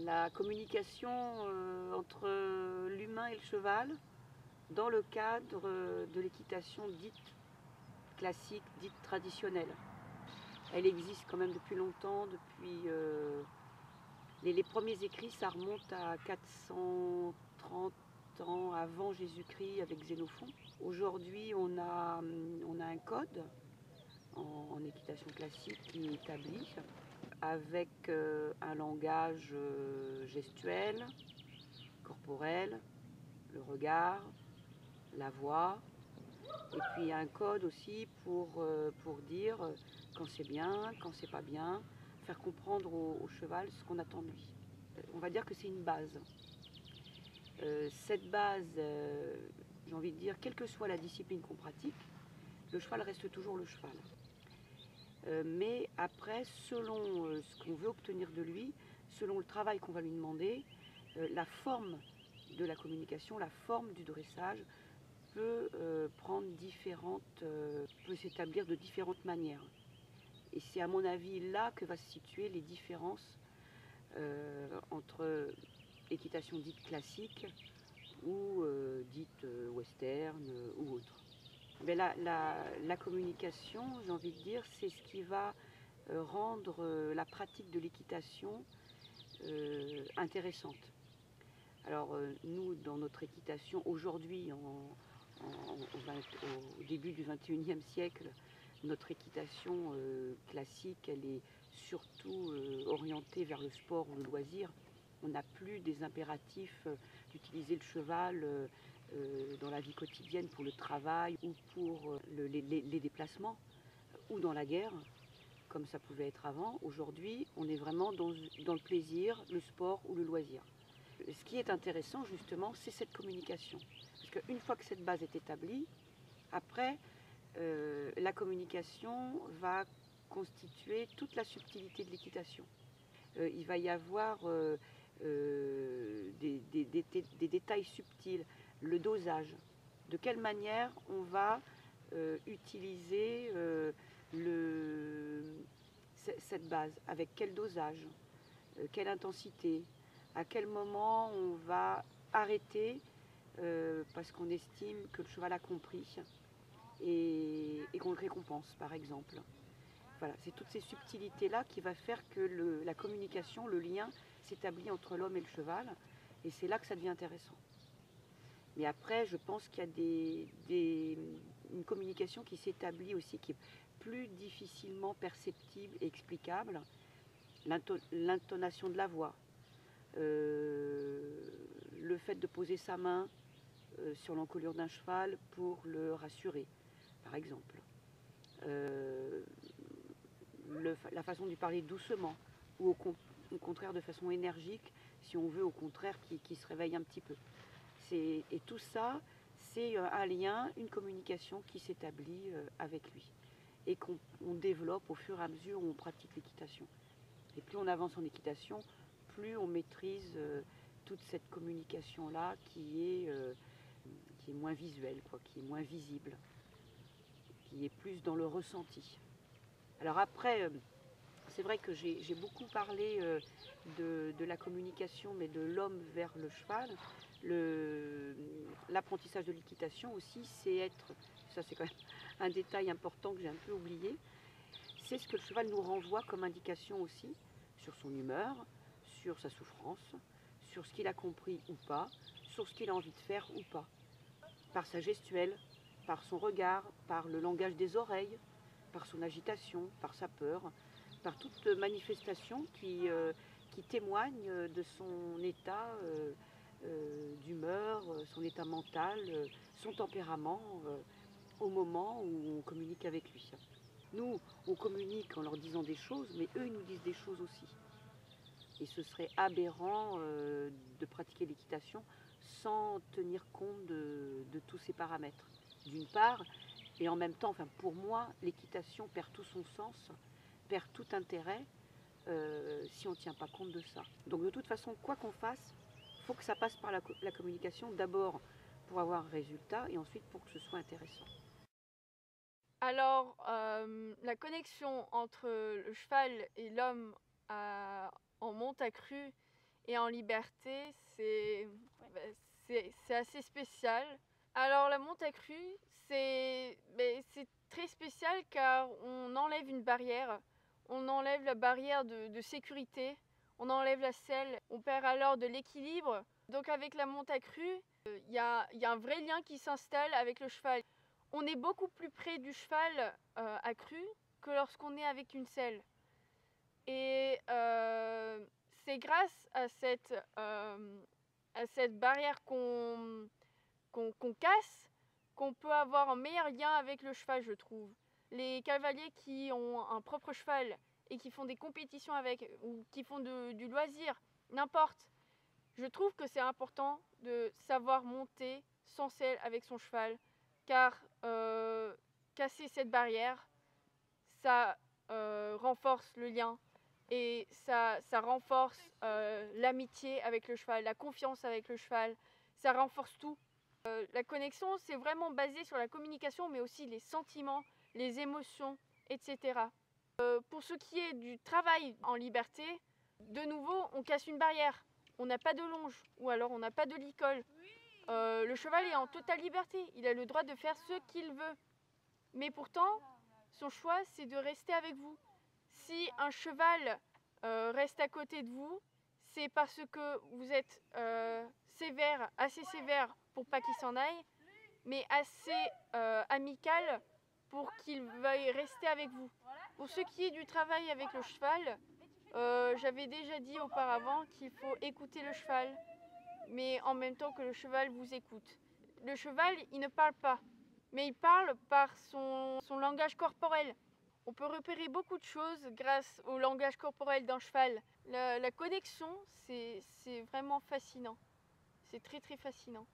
la communication entre l'humain et le cheval dans le cadre de l'équitation dite classique, dite traditionnelle. Elle existe quand même depuis longtemps, depuis les premiers écrits, ça remonte à 430 ans avant Jésus-Christ avec Xénophon. Aujourd'hui, on a un code en équitation classique qui est établi avec un langage gestuel, corporel, le regard, la voix, et puis un code aussi pour dire quand c'est bien, quand c'est pas bien, faire comprendre au cheval ce qu'on attend de lui. On va dire que c'est une base. Cette base, j'ai envie de dire, quelle que soit la discipline qu'on pratique, le cheval reste toujours le cheval. Mais après, selon ce qu'on veut obtenir de lui, selon le travail qu'on va lui demander, la forme de la communication, la forme du dressage peut peut s'établir de différentes manières. Et c'est à mon avis là que va se situer les différences entre équitation dite classique ou dite western ou autre. Mais la communication, j'ai envie de dire, c'est ce qui va rendre la pratique de l'équitation intéressante. Alors nous, dans notre équitation, aujourd'hui, au début du XXIe siècle, notre équitation classique, elle est surtout orientée vers le sport ou le loisir. On n'a plus des impératifs d'utiliser le cheval dans la vie quotidienne pour le travail ou pour les déplacements ou dans la guerre, comme ça pouvait être avant. Aujourd'hui, on est vraiment dans le plaisir, le sport ou le loisir. Ce qui est intéressant justement, c'est cette communication. Parce qu'une fois que cette base est établie, après, la communication va constituer toute la subtilité de l'équitation. Il va y avoir des détails subtils, le dosage, de quelle manière on va utiliser cette base, avec quel dosage, quelle intensité, à quel moment on va arrêter parce qu'on estime que le cheval a compris et qu'on le récompense par exemple. Voilà, c'est toutes ces subtilités-là qui va faire que la communication, le lien s'établit entre l'homme et le cheval, et c'est là que ça devient intéressant. Mais après, je pense qu'il y a une communication qui s'établit aussi, qui est plus difficilement perceptible et explicable. L'intonation de la voix, le fait de poser sa main sur l'encolure d'un cheval pour le rassurer, par exemple. La façon de lui parler doucement ou au contraire de façon énergique, si on veut au contraire qu'il se réveille un petit peu. Et tout ça, c'est un lien, une communication qui s'établit avec lui et qu'on développe au fur et à mesure où on pratique l'équitation. Et plus on avance en équitation, plus on maîtrise toute cette communication-là qui est moins visuelle, quoi, qui est moins visible, qui est plus dans le ressenti. Alors après, c'est vrai que j'ai beaucoup parlé de la communication, mais de l'homme vers le cheval. L'apprentissage de l'équitation aussi, c'est être, ça c'est quand même un détail important que j'ai un peu oublié, c'est ce que le cheval nous renvoie comme indication aussi sur son humeur, sur sa souffrance, sur ce qu'il a compris ou pas, sur ce qu'il a envie de faire ou pas, par sa gestuelle, par son regard, par le langage des oreilles, par son agitation, par sa peur, par toute manifestation qui témoigne de son état d'humeur, son état mental, son tempérament au moment où on communique avec lui. Nous, on communique en leur disant des choses, mais eux, ils nous disent des choses aussi. Et ce serait aberrant de pratiquer l'équitation sans tenir compte de tous ces paramètres. D'une part, et en même temps, enfin pour moi, l'équitation perd tout son sens, perd tout intérêt si on ne tient pas compte de ça. Donc de toute façon, quoi qu'on fasse, il faut que ça passe par la communication, d'abord pour avoir un résultat et ensuite pour que ce soit intéressant. Alors, la connexion entre le cheval et l'homme en monte accrue et en liberté, c'est assez spécial. Alors la monte à cru, c'est très spécial car on enlève une barrière, on enlève la barrière de sécurité, on enlève la selle, on perd alors de l'équilibre. Donc avec la monte à cru, il y a un vrai lien qui s'installe avec le cheval. On est beaucoup plus près du cheval à cru que lorsqu'on est avec une selle. Et c'est grâce à cette barrière qu'on casse qu'on peut avoir un meilleur lien avec le cheval, je trouve. Les cavaliers qui ont un propre cheval et qui font des compétitions avec, ou qui font du loisir, n'importe, je trouve que c'est important de savoir monter sans selle avec son cheval, car casser cette barrière, ça renforce le lien et ça renforce l'amitié avec le cheval, la confiance avec le cheval, ça renforce tout. La connexion, c'est vraiment basé sur la communication, mais aussi les sentiments, les émotions, etc. Pour ce qui est du travail en liberté, de nouveau, on casse une barrière. On n'a pas de longe, ou alors on n'a pas de licol. Le cheval est en totale liberté, il a le droit de faire ce qu'il veut. Mais pourtant, son choix, c'est de rester avec vous. Si un cheval reste à côté de vous, c'est parce que vous êtes sévère, assez sévère pour pas qu'il s'en aille, mais assez amical pour qu'il veuille rester avec vous. Pour ce qui est du travail avec le cheval, j'avais déjà dit auparavant qu'il faut écouter le cheval, mais en même temps que le cheval vous écoute. Le cheval, il ne parle pas, mais il parle par son langage corporel. On peut repérer beaucoup de choses grâce au langage corporel d'un cheval. La connexion, c'est vraiment fascinant. C'est très très fascinant.